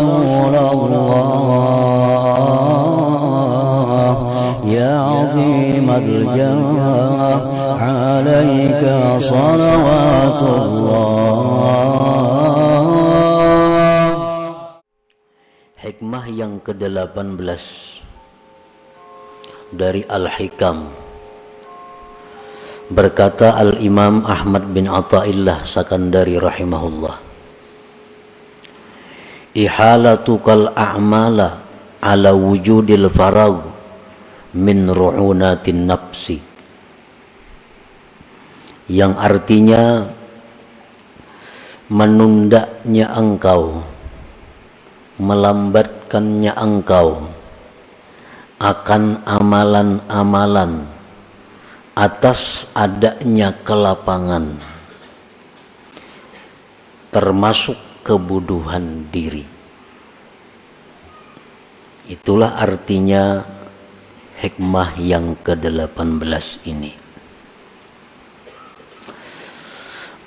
Rasulullah ya 'azimal jah 'alaika salawatullah. Hikmah yang ke-18 dari Al-Hikam. Berkata Al-Imam Ahmad bin Athaillah Sakandari rahimahullah, ihalatukal a'mala ala wujudil farag min ru'unatin nafsi, yang artinya menundanya engkau, melambatkannya engkau akan amalan-amalan atas adanya kelapangan, termasuk kebuduhan diri. Itulah artinya hikmah yang ke-18 ini.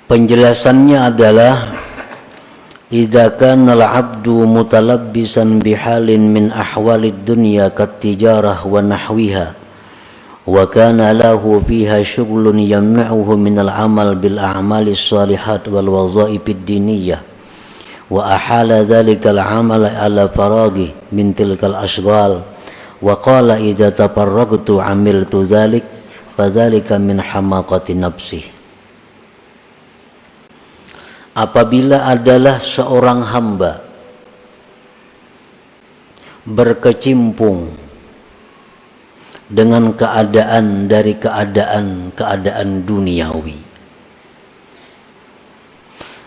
Penjelasannya adalah idza kana al-'abdu mutalabbisan bihalin min ahwalid dunya kat-tijarah wa nahwiha wa kana lahu fiha syughlun yamna'uhu min al-'amal bil a'malis shalihat wal wazaifid diniyah wa ahala dhalika al-'amal ala faraghi min tilkal ashghal wa qala idza tafarragtu 'amiltu dhalik fadhalika min hamaqati nafsi. Apabila adalah seorang hamba berkecimpung dengan keadaan dari keadaan duniawi,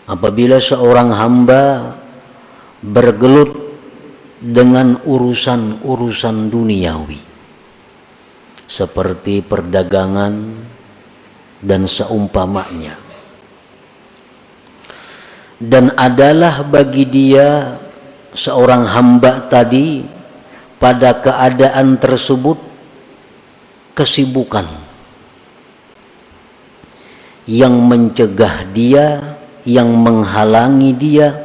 apabila seorang hamba bergelut dengan urusan-urusan duniawi seperti perdagangan dan seumpamanya, dan adalah bagi dia seorang hamba tadi pada keadaan tersebut kesibukan yang mencegah dia, yang menghalangi dia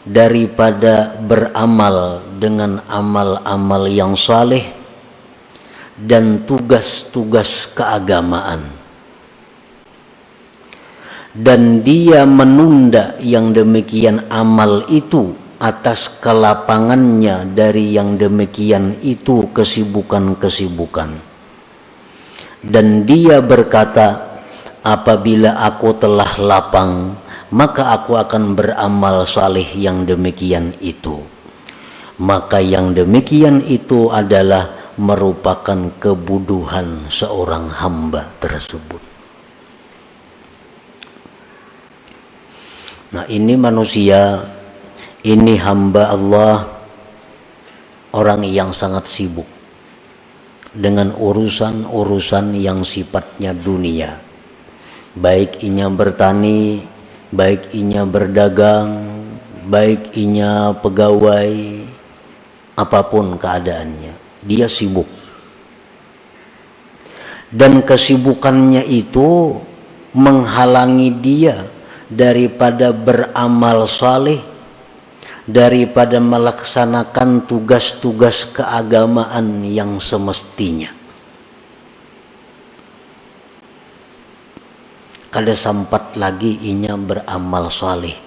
daripada beramal dengan amal-amal yang saleh dan tugas-tugas keagamaan, dan dia menunda yang demikian amal itu atas kelapangannya dari yang demikian itu kesibukan-kesibukan, dan dia berkata, apabila aku telah lapang maka aku akan beramal saleh yang demikian itu. Maka yang demikian itu adalah merupakan kebuduhan seorang hamba tersebut. Nah, ini manusia, ini hamba Allah, orang yang sangat sibuk dengan urusan-urusan yang sifatnya dunia, baik inya bertani, baik inya berdagang, baik inya pegawai, apapun keadaannya, dia sibuk. Dan kesibukannya itu menghalangi dia daripada beramal saleh, daripada melaksanakan tugas-tugas keagamaan yang semestinya. Kada sempat lagi inya beramal saleh,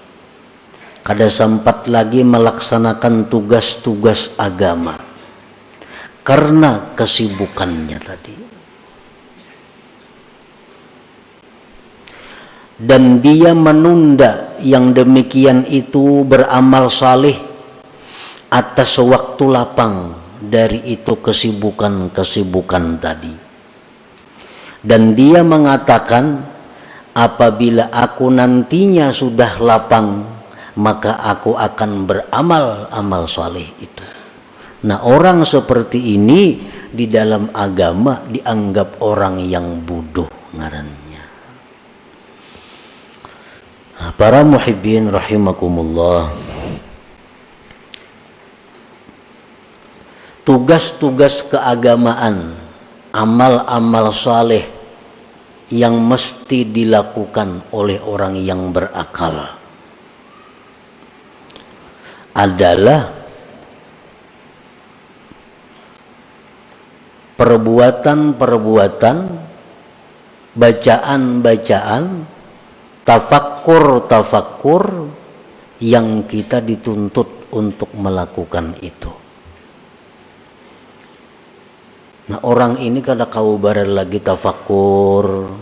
kada sempat lagi melaksanakan tugas-tugas agama karena kesibukannya tadi. Dan dia menunda yang demikian itu beramal saleh atas waktu lapang dari itu kesibukan-kesibukan tadi. Dan dia mengatakan, apabila aku nantinya sudah lapang maka aku akan beramal amal saleh itu. Nah, orang seperti ini di dalam agama dianggap orang yang bodoh ngarannya. Para muhibbin rahimakumullah, tugas-tugas keagamaan, amal-amal saleh yang mesti dilakukan oleh orang yang berakal adalah perbuatan-perbuatan, bacaan-bacaan, tafakkur yang kita dituntut untuk melakukan itu. Nah, orang ini kada kau barar lagi tafakkur,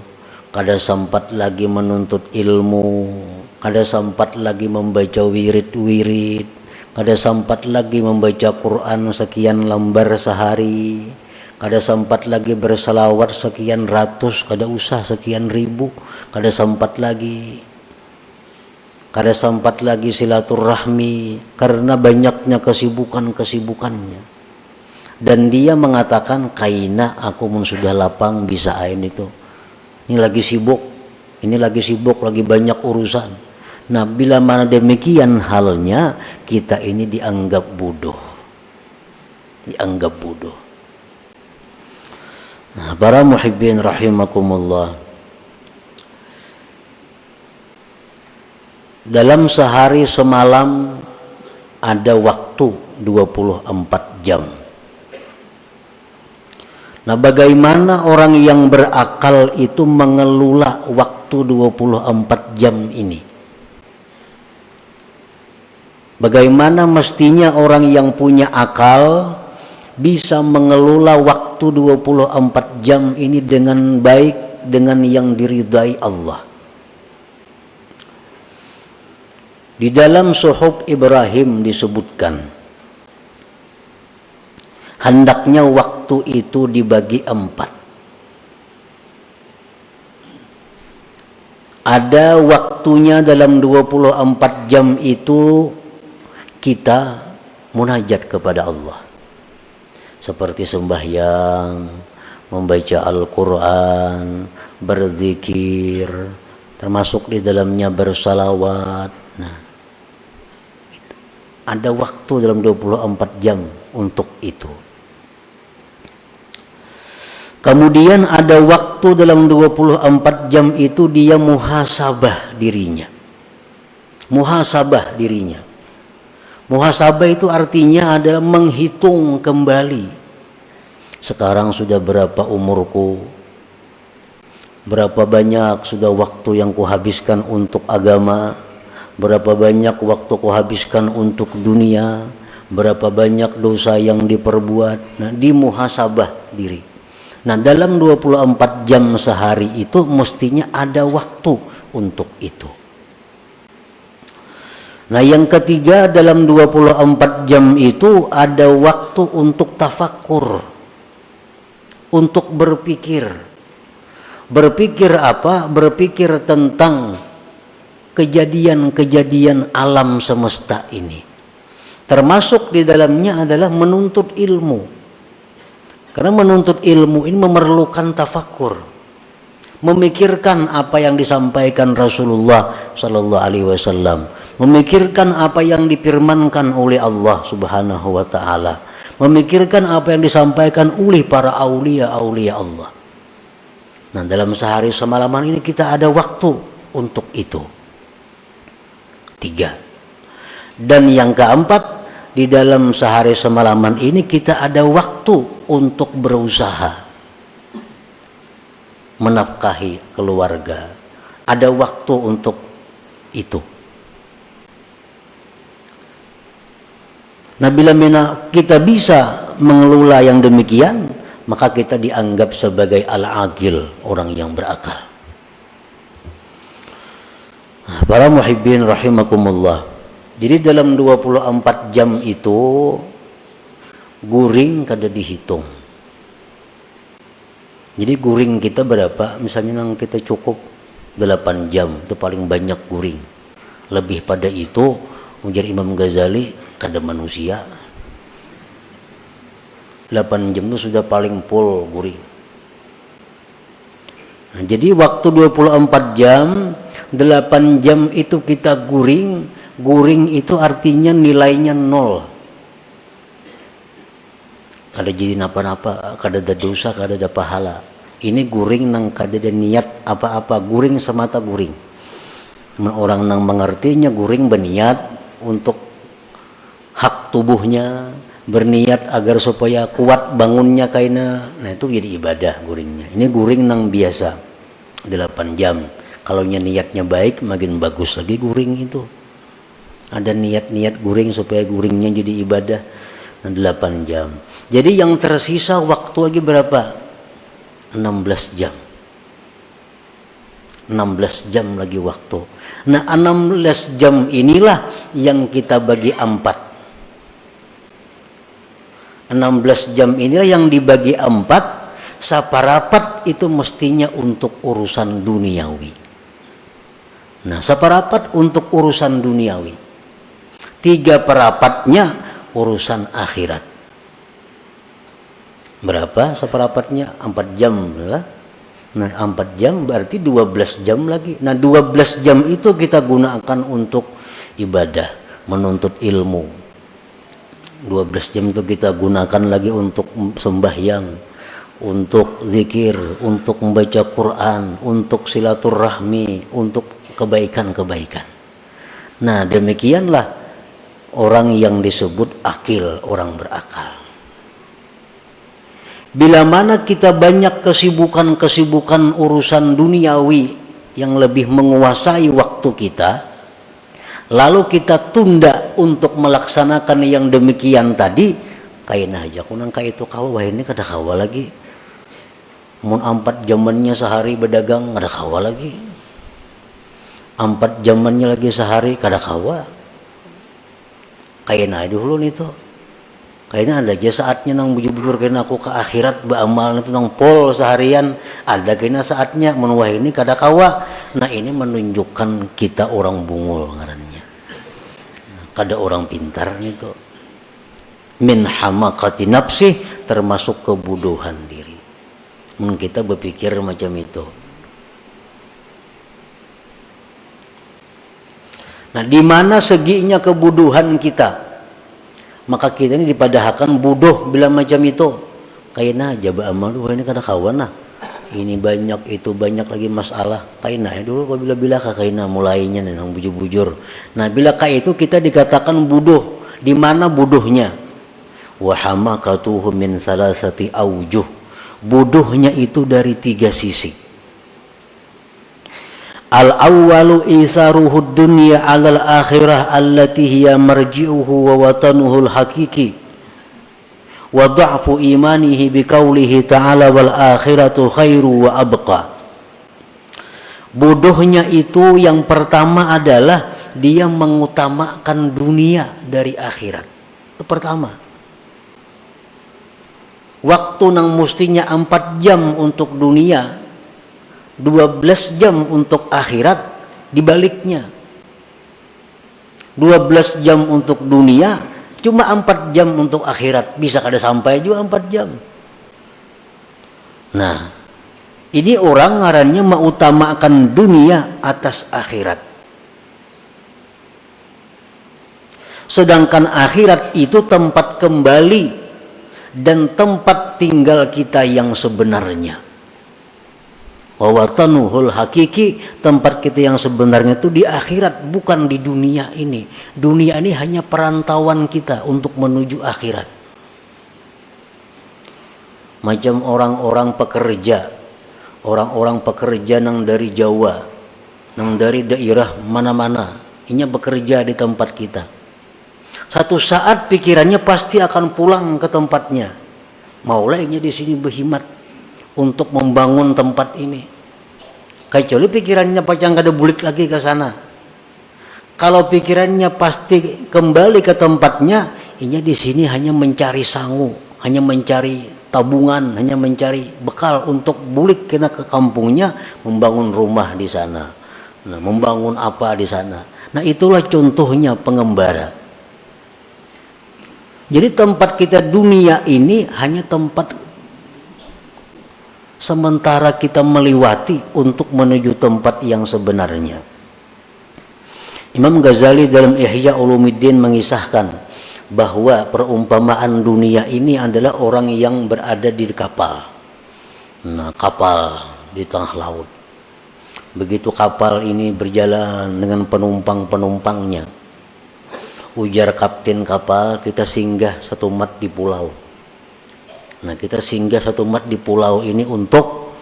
kada sempat lagi menuntut ilmu, kada sempat lagi membaca wirid-wirid, kada sempat lagi membaca Quran sekian lembar sehari, kada sempat lagi berselawat sekian ratus, kada usah sekian ribu, kada sempat lagi silaturahmi karena banyaknya kesibukannya. Dan dia mengatakan, kaina aku mun sudah lapang bisa ain itu. Ini lagi sibuk, lagi banyak urusan. Nah, bila mana demikian halnya, kita ini dianggap bodoh. Nah, para muhibbin rahimakumullah. Dalam sehari semalam ada waktu 24 jam. Nah, bagaimana orang yang berakal itu mengelola waktu 24 jam ini? Bagaimana mestinya orang yang punya akal bisa mengelola waktu 24 jam ini dengan baik, dengan yang diridai Allah? Di dalam Suhuf Ibrahim disebutkan, hendaknya waktu itu dibagi 4. Ada waktunya dalam 24 jam itu kita munajat kepada Allah. Seperti sembahyang, membaca Al-Quran, berzikir, termasuk di dalamnya bersalawat. Nah, ada waktu dalam 24 jam untuk itu. Kemudian ada waktu dalam 24 jam itu dia muhasabah dirinya. Muhasabah itu artinya adalah menghitung kembali. Sekarang sudah berapa umurku? Berapa banyak sudah waktu yang kuhabiskan untuk agama? Berapa banyak waktu kuhabiskan untuk dunia? Berapa banyak dosa yang diperbuat? Nah, dimuhasabah diri. Nah, dalam 24 jam sehari itu mestinya ada waktu untuk itu. Nah, yang ketiga, dalam 24 jam itu ada waktu untuk tafakkur, untuk berpikir. Berpikir apa? Berpikir tentang kejadian-kejadian alam semesta ini. Termasuk di dalamnya adalah menuntut ilmu. Karena menuntut ilmu ini memerlukan tafakkur, memikirkan apa yang disampaikan Rasulullah Sallallahu Alaihi Wasallam, memikirkan apa yang difirmankan oleh Allah Subhanahu Wa Taala, memikirkan apa yang disampaikan oleh para aulia Allah. Nah, dalam sehari semalaman ini kita ada waktu untuk itu. 3. Dan yang keempat, di dalam sehari semalaman ini kita ada waktu untuk berusaha menafkahi keluarga. Ada waktu untuk itu. Nah, bila kita bisa mengelola yang demikian, maka kita dianggap sebagai al-aqil, orang yang berakal. Para muhibbin rahimakumullah. Jadi dalam 24 jam itu guring kada dihitung. Jadi guring kita berapa? Misalnya yang kita cukup 8 jam, itu paling banyak guring. Lebih pada itu, ujar Imam Ghazali, kada manusia. 8 jam itu sudah paling full guring. Nah, jadi waktu 24 jam, 8 jam itu kita guring. Guring itu artinya nilainya 0. Kada jadi napa-napa, kada ada dosa, kada ada pahala. Ini guring nang kada ada niat apa-apa, guring semata guring. Orang nang mengertinya guring berniat untuk hak tubuhnya, berniat agar supaya kuat bangunnya kaina. Nah itu jadi ibadah guringnya. Ini guring nang biasa 8 jam. Kalau niatnya baik makin bagus lagi guring itu. Ada niat-niat guring supaya guringnya jadi ibadah. Nah 8 jam. Jadi yang tersisa waktu lagi berapa? 16 jam. 16 jam lagi waktu. Nah 16 jam inilah yang kita bagi 4. 16 jam inilah yang dibagi 4. Saparapat itu mestinya untuk urusan duniawi. Nah saparapat untuk urusan duniawi. 3/4-nya urusan akhirat. Berapa seperapatnya? 4 jam lah. Nah 4 jam berarti 12 jam lagi. Nah 12 jam itu kita gunakan untuk ibadah, menuntut ilmu. 12 jam itu kita gunakan lagi untuk sembahyang, untuk zikir, untuk membaca Quran, untuk silaturahmi, untuk kebaikan-kebaikan. Nah demikianlah orang yang disebut akil, orang berakal. Bila mana kita banyak kesibukan-kesibukan urusan duniawi yang lebih menguasai waktu kita, lalu kita tunda untuk melaksanakan yang demikian tadi, kaina aja kunang kaya itu kawa, wah ini kada kawa lagi. Mun 4 jamannya sehari berdagang kada kawa lagi. 4 jamannya lagi sehari kada kawa. Kaina dulu nih tuh. Kayaknya ada aja saatnya nang bujur-bujur kena aku ke akhirat beramal itu nang pol seharian, ada kena saatnya menuah ini kada kawa. Nah ini menunjukkan kita orang bungul ngarannya, kada orang pintar itu. Min hamakati nafsi, termasuk kebodohan diri. Kita berpikir macam itu. Nah di mana seginya kebodohan kita, maka kita ini dipadahkan bodoh bila macam itu. Kayaknya jaba amal ini kada kawan nah. Ini banyak itu banyak lagi masalah. Kayaknya dulu bila kayaknya mulainya nang bujur-bujur. Nah bila kayak itu kita dikatakan bodoh. Di mana bodohnya? Wa hamakatuhu min salasati aujuh. Bodohnya itu dari 3 sisi. Al-awwalu isaruhud dunya 'alal akhirah allati hiya marji'uhu wa watanuhul hakiki wa dha'fu imanihi biqaulihi ta'ala wal akhiratu khairu wa abqa. Bodohnya itu yang pertama adalah dia mengutamakan dunia dari akhirat. Itu pertama. Waktu nang mustinya 4 jam untuk dunia, 12 jam untuk akhirat, dibaliknya 12 jam untuk dunia, cuma 4 jam untuk akhirat. Bisa kada sampai juga 4 jam. Nah ini orang ngarannya mengutamakan dunia atas akhirat, sedangkan akhirat itu tempat kembali dan tempat tinggal kita yang sebenarnya. Wawatanuhul hakiki, tempat kita yang sebenarnya itu di akhirat, bukan di dunia ini. Dunia ini hanya perantauan kita untuk menuju akhirat. Macam orang-orang pekerja nang dari Jawa, nang dari daerah mana-mana, ini bekerja di tempat kita. Satu saat pikirannya pasti akan pulang ke tempatnya. Maulainya di sini berhimat untuk membangun tempat ini. Kecuali pikirannya pacang kada bulik lagi ke sana. Kalau pikirannya pasti kembali ke tempatnya, ini di sini hanya mencari sangu, hanya mencari tabungan, hanya mencari bekal untuk bulik kena ke kampungnya, membangun rumah di sana. Nah, membangun apa di sana. Nah, itulah contohnya pengembara. Jadi tempat kita dunia ini hanya tempat sementara kita melewati untuk menuju tempat yang sebenarnya. Imam Ghazali dalam Ihya Ulumuddin mengisahkan bahwa perumpamaan dunia ini adalah orang yang berada di kapal. Nah, kapal di tengah laut. Begitu kapal ini berjalan dengan penumpang-penumpangnya, Ujar kapten kapal, kita singgah satu mat di pulau. Nah, kita singgah satu mat di pulau ini untuk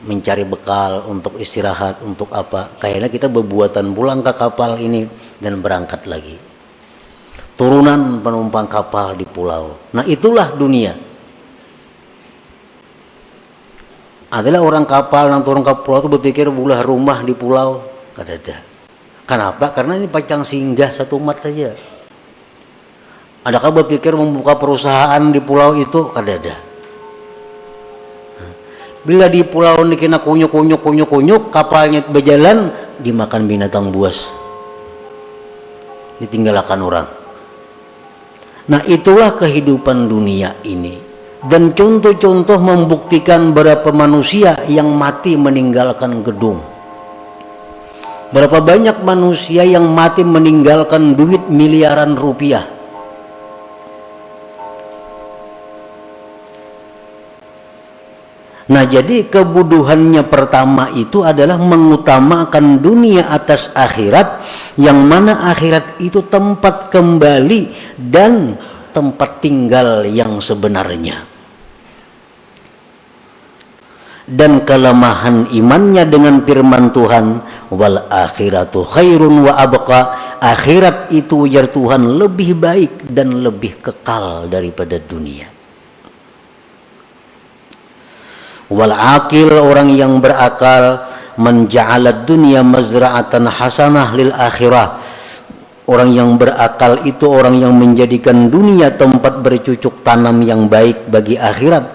mencari bekal, untuk istirahat, untuk apa. Kayaknya kita berbuatan pulang ke kapal ini dan berangkat lagi. Turunan penumpang kapal di pulau. Nah, itulah dunia. Adalah orang kapal yang turun ke pulau itu berpikir bulah rumah di pulau. Kadada. Kenapa? Karena ini pacang singgah satu mat saja. Adakah berpikir membuka perusahaan di pulau itu? Kadada. Bila di pulau ini kena kunyuk, kapalnya berjalan, dimakan binatang buas. Ditinggalkan orang. Nah, itulah kehidupan dunia ini. Dan contoh-contoh membuktikan berapa manusia yang mati meninggalkan gedung. Berapa banyak manusia yang mati meninggalkan duit miliaran rupiah. Nah, jadi kebodohannya pertama itu adalah mengutamakan dunia atas akhirat, yang mana akhirat itu tempat kembali dan tempat tinggal yang sebenarnya. Dan kelemahan imannya dengan firman Tuhan, wal akhiratu khairun wa abqa, akhirat itu ujar Tuhan lebih baik dan lebih kekal daripada dunia. Wal aqil, orang yang berakal, menja'alad dunya mazra'atan hasanah lil akhirah, orang yang berakal itu orang yang menjadikan dunia tempat bercucuk tanam yang baik bagi akhirat.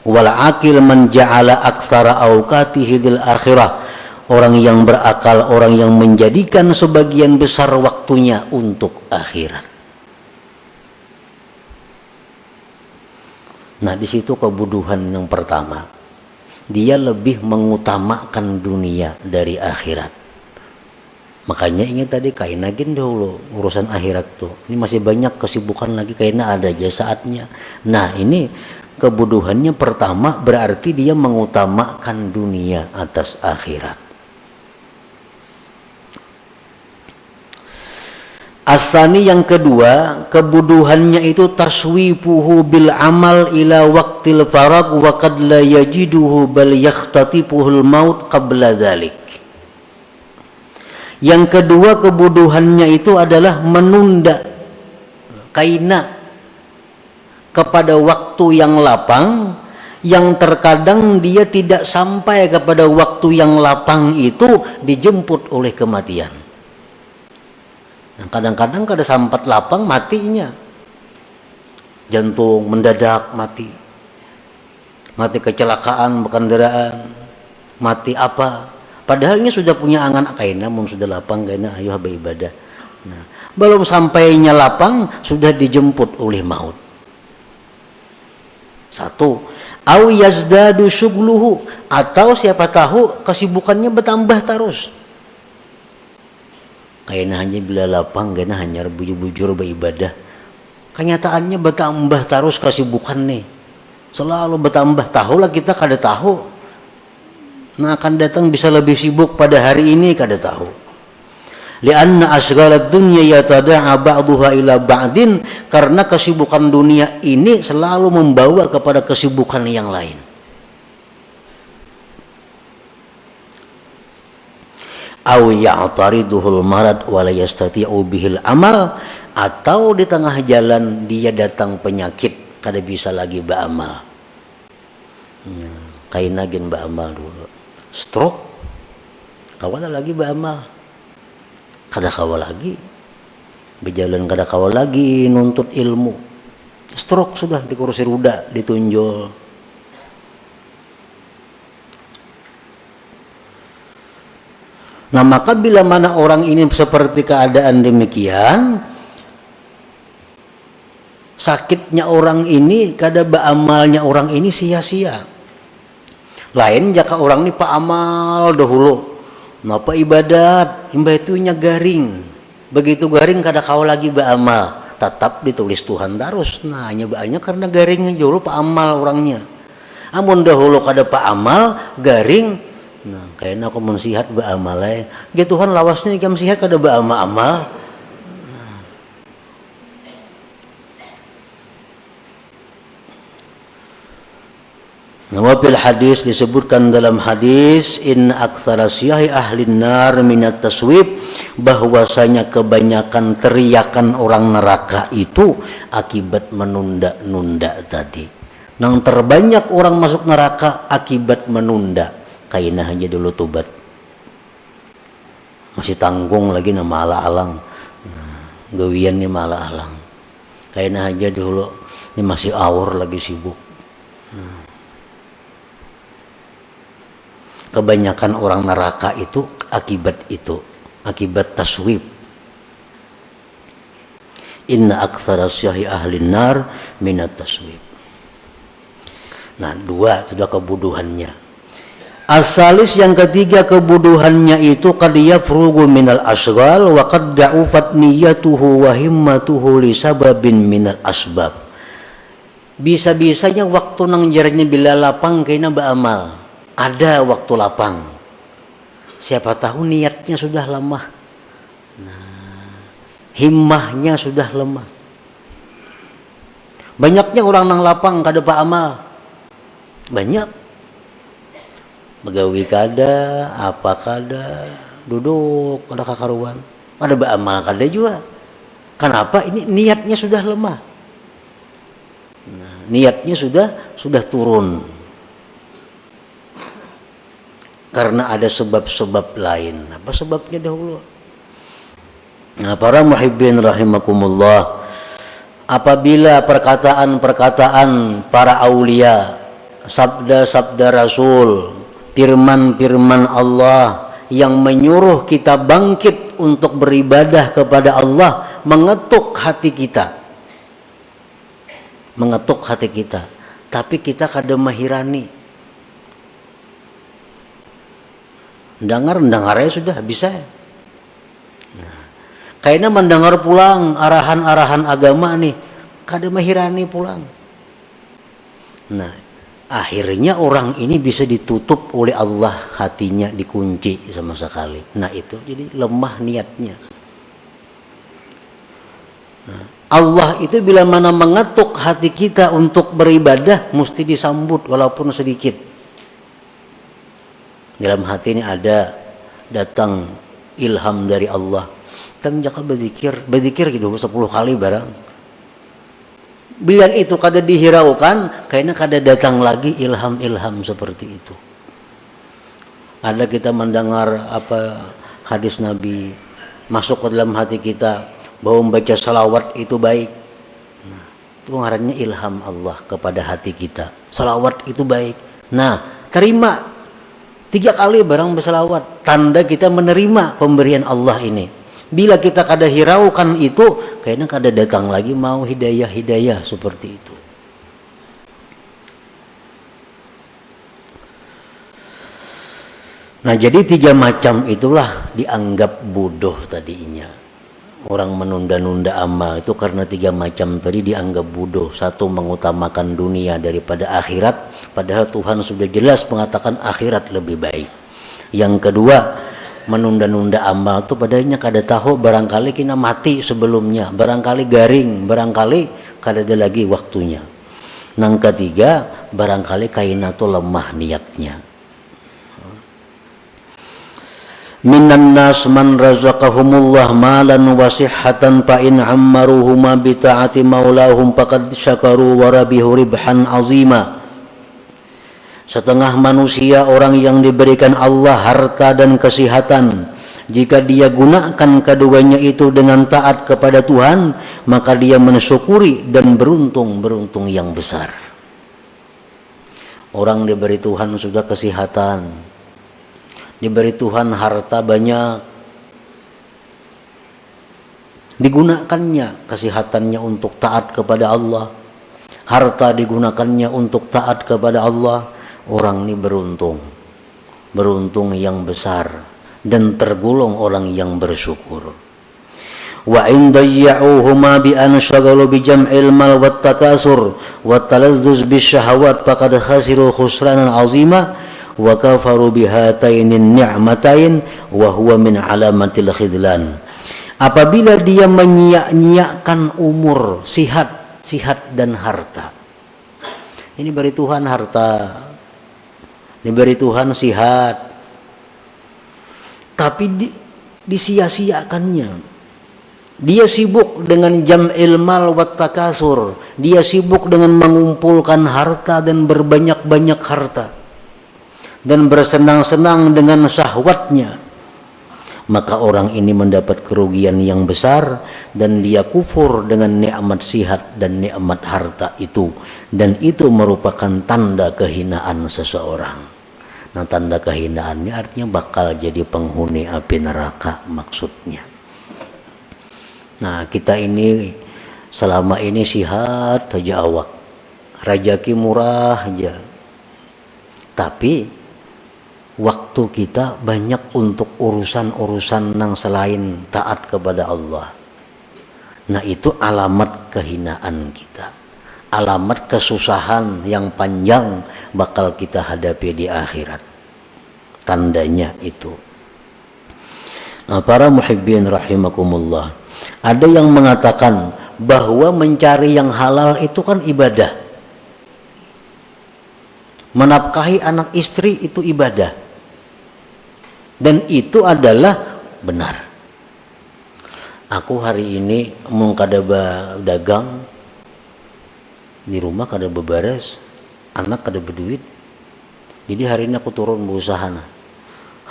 Wal aqil man ja'ala aktsara awqatihi lil akhirah, orang yang berakal orang yang menjadikan sebagian besar waktunya untuk akhirat. Nah, di situ kebodohan yang pertama. Dia lebih mengutamakan dunia dari akhirat. Makanya ingat tadi kainagin dulu urusan akhirat tuh. Ini masih banyak kesibukan lagi, kayaknya ada aja saatnya. Nah, ini kebodohannya pertama berarti dia mengutamakan dunia atas akhirat. Asani yang kedua, kebodohannya itu taswifuhu bil amal ila waqtil farag wa qad la yajiduhu bal yakhtatifuhul maut qabla dzalik. Yang kedua kebodohannya itu adalah menunda kaina kepada waktu yang lapang, yang terkadang dia tidak sampai kepada waktu yang lapang itu dijemput oleh kematian. Kadang-kadang kada sampat lapang matinya, jantung mendadak mati, mati kecelakaan berkendaraan, mati apa, padahalnya sudah punya angan kaina mun sudah lapang kaina ayo beribadah. Nah, belum sampainya lapang sudah dijemput oleh maut. Satu, au yazdadu syugluhu, atau siapa tahu kesibukannya bertambah terus. Kayaknya hanya bila lapang, kayaknya hanya bujur-bujur beribadah. Kenyataannya bertambah terus kesibukan nih. Selalu bertambah. Tahulah kita kada tahu. Nah, akan datang bisa lebih sibuk pada hari ini kada tahu. Lianna asghalad dunya yatada'a ba'duha ila ba'din, karena kesibukan dunia ini selalu membawa kepada kesibukan yang lain. Aw ya'tariduhul marad wa la yastati'u bihil amal, atau di tengah jalan dia datang penyakit kada bisa lagi beramal. Kainagin beramal dulu. Stroke kawala lagi beramal. Kada kawal lagi. Berjalan kada kawal lagi nuntut ilmu. Stroke sudah di kursi roda ditunjol. Nah, maka bila mana orang ini seperti keadaan demikian, sakitnya orang ini, kada beramalnya orang ini sia-sia. Lain jika orang ini pak amal dahulu, napa ibadat, imbah itunya garing. Begitu garing kada kau lagi beramal, tetap ditulis Tuhan terus. Nah, hanya banyak karena garingnya dulu pak amal orangnya. Amun dahulu kada pak amal, garing. Nah, kayaknya aku mensihat beramal ya. Tuhan lawasnya jam sihat kada beramal-amal. Nawafil hadis disebutkan dalam hadis in aktsara syahi ahli nar minat taswib, bahwasanya kebanyakan teriakan orang neraka itu akibat menunda-nunda tadi. Nang terbanyak orang masuk neraka akibat menunda. Kainah aja dulu tobat. Masih tanggung lagi nama ala-alang. Gawian nih malah alang. Kainah aja dulu ini masih awur lagi sibuk. Kebanyakan orang neraka itu akibat taswib. Inna aktsara syahi ahli nar minat taswib. Nah, dua sudah kebuduhannya. Asalis yang ketiga kebuduhannya itu qad yafrugu minal asghal wa qad da'ufat niyatuhu wa himmatuhu li sababin minal asbab. Bisa-bisanya waktu nang jaranya bila lapang kena beramal. Ada waktu lapang. Siapa tahu niatnya sudah lemah. Nah, himmahnya sudah lemah. Banyaknya orang nang lapang kada pa amal. Banyak. Begawi kada, apa kada, duduk ada kakaruan. Ada beramal kada juga. Kenapa? Ini niatnya sudah lemah. Nah, niatnya sudah turun. Karena ada sebab-sebab lain. Apa sebabnya dahulu? Nah, para muhibbin rahimakumullah, apabila perkataan-perkataan para aulia, sabda-sabda Rasul, firman-firman Allah yang menyuruh kita bangkit untuk beribadah kepada Allah mengetuk hati kita. Tapi kita kada mahirani. Dengar-dengarnya sudah bisa. Nah, kayaknya mendengar pulang arahan-arahan agama nih, kada mahirani pulang. Nah, akhirnya orang ini bisa ditutup oleh Allah, hatinya dikunci sama sekali. Nah, itu jadi lemah niatnya. Nah, Allah itu bila mana mengetuk hati kita untuk beribadah mesti disambut walaupun sedikit. Dalam hati ini ada datang ilham dari Allah. Kita menjaga berzikir gitu 10 kali barang. Bila itu kada dihiraukan, kayaknya kada datang lagi ilham-ilham seperti itu. Ada kita mendengar apa hadis Nabi masuk ke dalam hati kita bahwa membaca salawat itu baik. Nah, itu ngarannya ilham Allah kepada hati kita. Salawat itu baik. Nah, terima 3 kali barang bersalawat, tanda kita menerima pemberian Allah ini. Bila kita kada hiraukan itu, kayaknya kada datang lagi mau hidayah seperti itu. Nah, jadi 3 macam itulah dianggap bodoh tadinya. Orang menunda-nunda amal itu karena 3 macam tadi dianggap bodoh. Satu, mengutamakan dunia daripada akhirat, padahal Tuhan sudah jelas mengatakan akhirat lebih baik. Yang kedua, menunda-nunda amal itu padahal kada tahu barangkali kita mati sebelumnya, barangkali garing, barangkali kada ada lagi waktunya. Yang ketiga, barangkali kaina tu lemah niatnya. Minan nas man razaqahumullah malan wa sihhatan fa in ammaruhuma bi ta'ati maulahum faqad syakaru wa rabihu ribhan azima. Setengah manusia orang yang diberikan Allah harta dan kesehatan, jika dia gunakan keduanya itu dengan taat kepada Tuhan, maka dia mensyukuri dan beruntung yang besar. Orang diberi Tuhan sudah kesehatan, diberi Tuhan harta banyak, digunakannya kesehatannya untuk taat kepada Allah, harta digunakannya untuk taat kepada Allah, orang ini beruntung yang besar dan tergolong orang yang bersyukur. Wa in dayya'uhuma bi an shagalu bi jam'il mal wat takasur wat talazzuz bis syahawat faqad khasiru khusranan 'azima wa kafaru bihatainin ni'matain wa huwa min alamatil khidlan. Apabila dia menyia-nyiakan umur, sihat dan harta. Ini beri Tuhan harta diberi Tuhan sihat, tapi disia-siakannya. Dia sibuk dengan jam'il mal wat takasur, dia sibuk dengan mengumpulkan harta dan berbanyak-banyak harta dan bersenang-senang dengan syahwatnya. Maka orang ini mendapat kerugian yang besar dan dia kufur dengan nikmat sihat dan nikmat harta itu, dan itu merupakan tanda kehinaan seseorang. Nah, tanda kehinaannya artinya bakal jadi penghuni api neraka maksudnya. Nah, kita ini selama ini sihat saja awak, rajaki murah aja, tapi waktu kita banyak untuk urusan-urusan yang selain taat kepada Allah. Nah, itu alamat kehinaan kita, alamat kesusahan yang panjang bakal kita hadapi di akhirat. Tandanya itu. Nah, para muhibbin rahimakumullah, ada yang mengatakan bahwa mencari yang halal itu kan ibadah. Menafkahi anak istri itu ibadah. Dan itu adalah benar. Aku hari ini mau kada dagang di rumah, kada beberes, anak kada berduit. Jadi hari ini aku turun berusaha.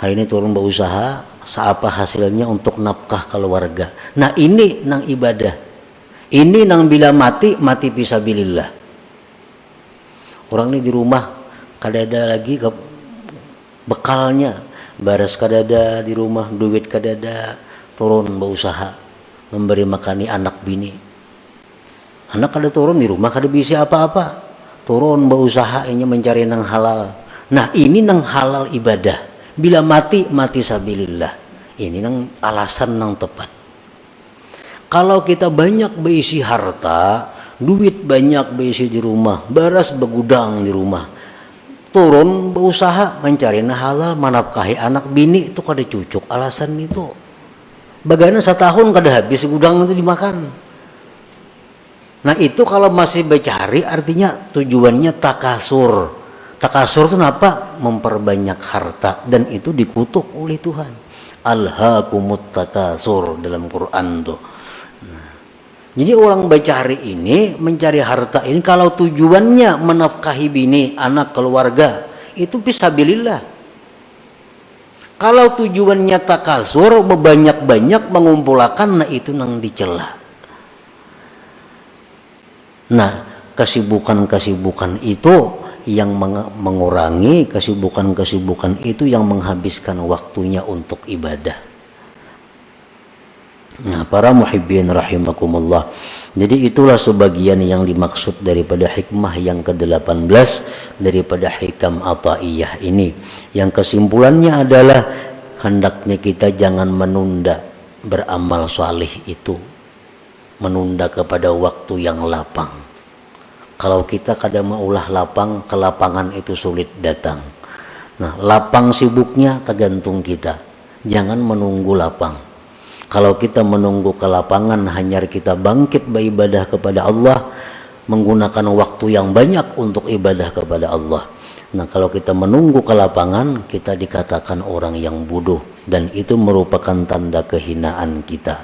Hari ini turun berusaha, seapa hasilnya untuk nafkah keluarga. Nah, ini nang ibadah. Ini nang bila mati fisabilillah. Orang ini di rumah kada ada lagi bekalnya. Baras kadada di rumah, duit kadada, turun berusaha memberi makani anak bini. Anak kada turun di rumah, kada bisa apa-apa, turun berusaha ini mencari nang halal. Nah, ini nang halal ibadah. Bila mati sabilillah. Ini nang alasan nang tepat. Kalau kita banyak berisi harta, duit banyak berisi di rumah, baras begudang di rumah, turun berusaha mencari halal, menafkahi anak bini, itu kada cucuk alasan itu. Bagaimana setahun kada habis gudang itu dimakan. Nah, itu kalau masih bercari artinya tujuannya takasur. Takasur itu apa? Memperbanyak harta, dan itu dikutuk oleh Tuhan. Alhaakumut takasur dalam Quran tuh. Jadi orang bercari ini, mencari harta ini, kalau tujuannya menafkahi bini, anak, keluarga, itu fisabilillah. Kalau tujuannya takasur, banyak-banyak mengumpulkan, nah itu nang dicela. Nah, kesibukan-kesibukan itu yang mengurangi, kesibukan-kesibukan itu yang menghabiskan waktunya untuk ibadah. Nah, para muhibbin rahimakumullah, jadi itulah sebagian yang dimaksud daripada hikmah yang ke-18 daripada hikam ataiyah ini. Yang kesimpulannya adalah hendaknya kita jangan menunda beramal salih itu, menunda kepada waktu yang lapang. Kalau kita kadang maulah lapang, kelapangan itu sulit datang. Nah, lapang sibuknya tergantung kita, jangan menunggu lapang. Kalau kita menunggu ke lapangan, hanya kita bangkit beribadah kepada Allah, menggunakan waktu yang banyak untuk ibadah kepada Allah. Nah, kalau kita menunggu ke lapangan, kita dikatakan orang yang bodoh, dan itu merupakan tanda kehinaan kita.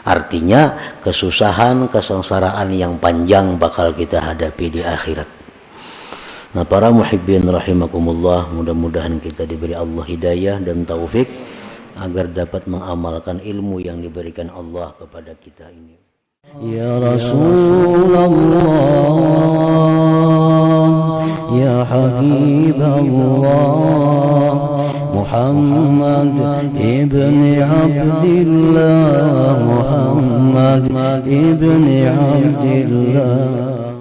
Artinya kesusahan, kesengsaraan yang panjang bakal kita hadapi di akhirat. Nah, para muhibbin rahimakumullah, mudah-mudahan kita diberi Allah hidayah dan taufik agar dapat mengamalkan ilmu yang diberikan Allah kepada kita ini. Ya Rasulullah, ya Habibullah, Muhammad ibn Abdillah, Muhammad ibn Abdillah.